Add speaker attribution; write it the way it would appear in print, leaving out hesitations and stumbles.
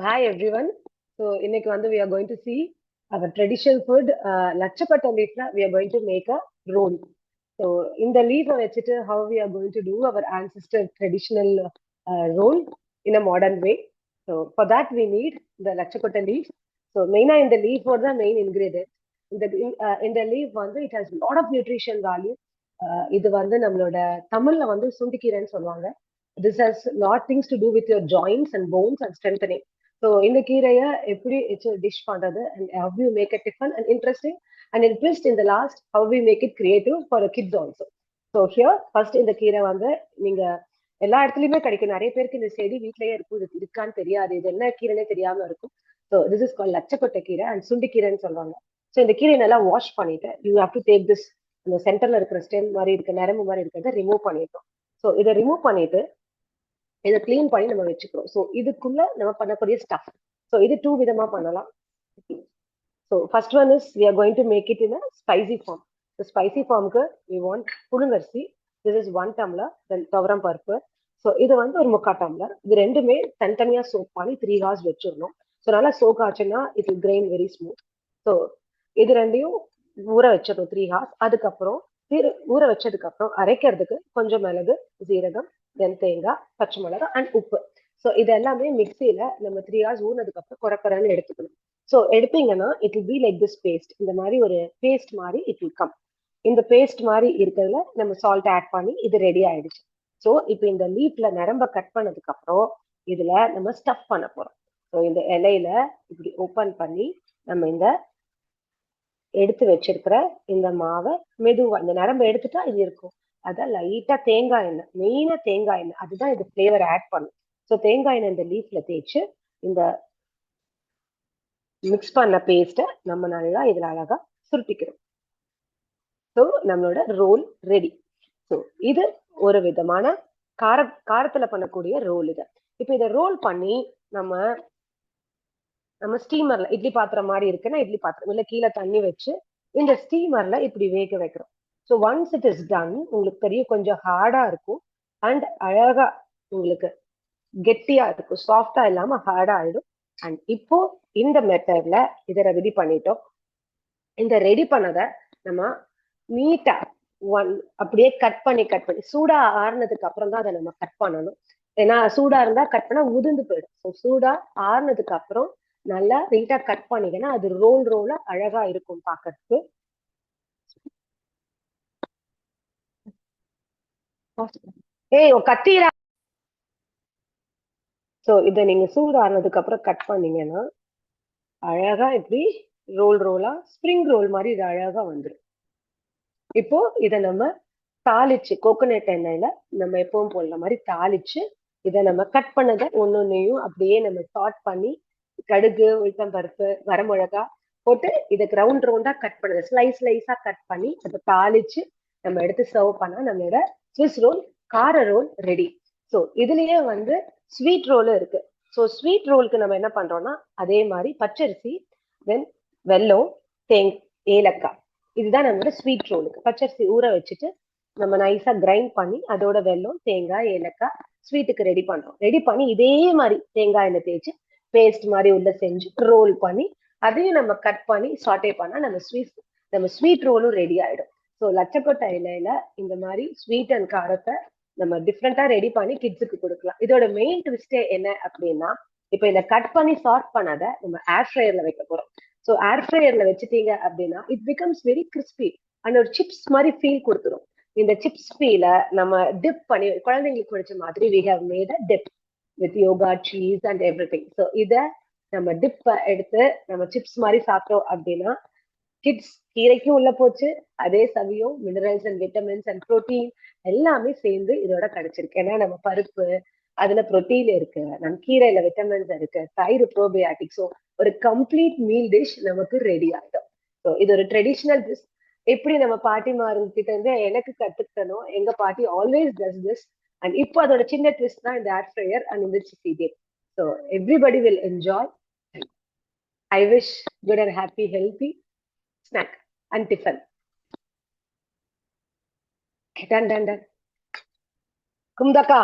Speaker 1: Hi everyone. So இன்னைக்கு வந்து we are going to see our traditional food லட்சப்பட்ட leafல we are going to make a roll. So இந்த leaf வச்சுட்டு how we are going to do our ancestor traditional roll in a modern way. So for that we need the லட்சப்பட்ட leaf. So மெயினா இந்த leaf was the main ingredient. இந்த leaf வந்து it has lot of nutrition value. இது வந்து நம்மளோட தமிழ்ல வந்து சுண்டிக்கீரைன்னு சொல்லுவாங்க. This has lot things to do with your joints and bones and strengthening. So இந்த கீரையை எப்படி டிஷ் பண்றது and how you make a tiffin and interesting and in twist in the last how you make it creative for kids also. So here first இந்த கீரை வந்து நீங்க எல்லா இடத்துலயுமே கிடைக்கும். நிறைய பேருக்கு இந்த செடி வீட்லயே இருக்கும், இது இருக்கான்னு தெரியாது, இது என்ன கீரைனே தெரியாம இருக்கும். ஸோ திஸ் இஸ் கால் லட்சக்கொட்டை கீரை அண்ட் சுண்டி கீரைன்னு சொல்லுவாங்க. ஸோ இந்த கீரை நல்லா வாஷ் பண்ணிட்டு you have to take this இந்த சென்டர்ல இருக்கிற ஸ்டெம் மாதிரி இருக்க நரம்பு மாதிரி இருக்கிறத ரிமூவ் பண்ணிட்டோம். ஸோ இதை ரிமூவ் பண்ணிட்டு இதை கிளீன் பண்ணி நம்ம வச்சுக்கிறோம். ஸோ இதுக்குள்ள நம்ம பண்ணக்கூடிய ஸ்டஃப். ஸோ இது டூ விதமா பண்ணலாம். So first one is we are going to make it in a spicy form. So spicy ஃபார்முக்கு வி வாண்ட் புழுங்கரிசி, திஸ் இஸ் 1 டம்ளர், தென் துவரம் பருப்பு. ஸோ இது வந்து ஒரு 3/4 டம்ளர். இது ரெண்டுமே தனித்தனியா சோக் பண்ணி 3 hours வச்சிடணும். ஸோ நல்லா சோக் ஆச்சுன்னா it will grind very smooth. So இது ரெண்டையும் ஊற வச்சிடணும் 3 hours. அதுக்கப்புறம் ஊற வச்சதுக்கு அப்புறம் அரைக்கிறதுக்கு கொஞ்சம் மிளகு, சீரகம், தென் தேங்காய், பச்சை மிளகாய் அண்ட் உப்பு. ஸோ இது எல்லாமே மிக்சியில நம்ம 3 hours ஊறினதுக்கு அப்புறம் குறைக்குறன்னு எடுத்துக்கணும். ஸோ எடுப்பீங்கன்னா it will be like this paste. இந்த மாதிரி ஒரு பேஸ்ட் மாதிரி இட் வில் கம். இந்த பேஸ்ட் மாதிரி இருக்கிறதுல நம்ம சால்ட் ஆட் பண்ணி இது ரெடி ஆயிடுச்சு. ஸோ இப்போ இந்த லீஃப்ல நரம்ப கட் பண்ணதுக்கு அப்புறம் இதுல நம்ம ஸ்டஃப் பண்ண போறோம். ஸோ இந்த இலையில இப்படி ஓப்பன் பண்ணி நம்ம இந்த எடுத்து வச்சிருக்கிற இந்த மாவை மெதுவா இந்த நரம்பு எடுத்துட்டா இது இருக்கும். அதான் லைட்டா தேங்காய் எண்ணெய், மெயினா தேங்காய் எண்ணெய், அதுதான் இது ஃபிளேவர் ஆட் பண்ணும். ஸோ தேங்காய் எண்ணெய் இந்த லீஃப்ல தேய்ச்சு இந்த மிக்ஸ் பண்ண பேஸ்ட நம்ம நல்லா இதுல அழகா சுருட்டிக்கிறோம். ஸோ நம்மளோட ரோல் ரெடி. ஸோ இது ஒரு விதமான காரத்துல பண்ணக்கூடிய ரோல். இது இப்ப இதை ரோல் பண்ணி நம்ம ஸ்டீமர்ல இட்லி பாத்திரம் மாதிரி இருக்குன்னா இட்லி பாத்திரம் இல்ல கீழே தண்ணி வச்சு இந்த ஸ்டீமர்ல இப்படி வேக வைக்கிறோம். So once it is done, உங்களுக்கு தெரியும் கொஞ்சம் ஹார்டா இருக்கும் அண்ட் அழகா உங்களுக்கு கெட்டியா இருக்கும், சாஃப்டா இல்லாம ஹார்டா ஆயிடும். அண்ட் இப்போ இந்த மெத்தட்ல இதை ரெடி பண்ணிட்டோம். இந்த ரெடி பண்ணதை நம்ம நீட்டா அப்படியே கட் பண்ணி சூடா ஆறுனதுக்கு அப்புறம் தான் அதை நம்ம கட் பண்ணணும். ஏன்னா சூடா இருந்தா கட் பண்ணா உதிர்ந்து போயிடும். ஸோ சூடா ஆறுனதுக்கு அப்புறம் நல்லா நீட்டா கட் பண்ணிக்கன்னா அது ரோலா அழகா இருக்கும் பாக்கிறதுக்கு. ஏய் கத்தீரா. ஸோ இதை நீங்க சூடு ஆறுனதுக்கு அப்புறம் கட் பண்ணீங்கன்னா அழகா இப்படி ரோலா ஸ்ப்ரிங் ரோல் மாதிரி இது அழகா வந்துடும். இப்போ இதை நம்ம தாளிச்சு கோகோனட் எண்ணெயில நம்ம எப்பவும் போடுற மாதிரி தாளிச்சு இதை நம்ம கட் பண்ணதை ஒன்னொன்னையும் அப்படியே நம்ம சாட் பண்ணி கடுகு, உளுத்தம் பருப்பு, வரமிளகா போட்டு இதை ரவுண்டா கட் பண்ணது ஸ்லைஸா கட் பண்ணி அதை தாளிச்சு நம்ம எடுத்து சர்வ் பண்ணா நம்மளோட ஸ்விஸ் ரோல், கார ரோல் ரெடி. ஸோ இதுலயே வந்து ஸ்வீட் ரோலும் இருக்கு. ஸோ ஸ்வீட் ரோலுக்கு நம்ம என்ன பண்றோம்னா அதே மாதிரி பச்சரிசி, தென் வெல்லம், ஏலக்காய், இதுதான் நம்மளோட ஸ்வீட் ரோலுக்கு. பச்சரிசி ஊற வச்சுட்டு நம்ம நைஸா கிரைண்ட் பண்ணி அதோட வெல்லம், தேங்காய், ஏலக்காய் ஸ்வீட்டுக்கு ரெடி பண்றோம். ரெடி பண்ணி இதே மாதிரி தேங்காய் எண்ணெய் தேய்ச்சி பேஸ்ட் மாதிரி உள்ள செஞ்சு ரோல் பண்ணி அதையும் நம்ம கட் பண்ணி சாட்டே பண்ணா நம்ம ஸ்வீட் ரோலும் ரெடி ஆயிடும். ஸோ லட்சக்கொட்டை இலையில இந்த மாதிரி ஸ்வீட் அண்ட் காரத்தை நம்ம டிஃப்ரெண்டா ரெடி பண்ணி கிட்ஸுக்கு கொடுக்கலாம். இதோட மெயின் ட்விஸ்டே என்ன அப்படின்னா இப்ப இதை கட் பண்ணி சார்ட் பண்ணாத நம்ம ஏர் ஃப்ரையர்ல வைக்க போறோம். ஸோ ஏர் ஃப்ரையர்ல வச்சுட்டீங்க அப்படின்னா it becomes very crispy and ஒரு சிப்ஸ் மாதிரி ஃபீல் கொடுத்துரும். இந்த சிப்ஸ் ஃபீல நம்ம டிப் பண்ணி குழந்தைங்களுக்கு பிடிச்ச மாதிரி we have made a dip with yogurt, cheese and everything. So இதை நம்ம டிப்பை எடுத்து நம்ம சிப்ஸ் மாதிரி சாப்பிட்டோம் அப்படின்னா கிட்ஸ் கீரைக்கும் உள்ள போச்சு, அதே சமயம் minerals and vitamins and protein எல்லாமே சேர்ந்து இதோட கிடைச்சிருக்கு. ஏன்னா நம்ம பருப்பு அதுல ப்ரோட்டீன் இருக்கு, நம்ம கீரையில விட்டமின்ஸ் இருக்கு, தயிர் ப்ரோபயாட்டிக். ஸோ ஒரு கம்ப்ளீட் மீல் டிஷ் நமக்கு ரெடி ஆகிடும். ஸோ இது ஒரு ட்ரெடிஷ்னல் டிஷ். எப்படி நம்ம பாட்டிமாருங்க கிட்ட இருந்து எனக்கு கத்துக்கணும், எங்க பாட்டி ஆல்வேஸ் டஸ் திஸ். அண்ட் இப்போ அதோட சின்ன ட்விஸ்ட் தான் இந்த ஏர் ஃப்ரையர் அண்ட் இந்த சிப்பி dip. So everybody will enjoy. I wish good and happy healthy snack and tiffin. Done. Kumdaka.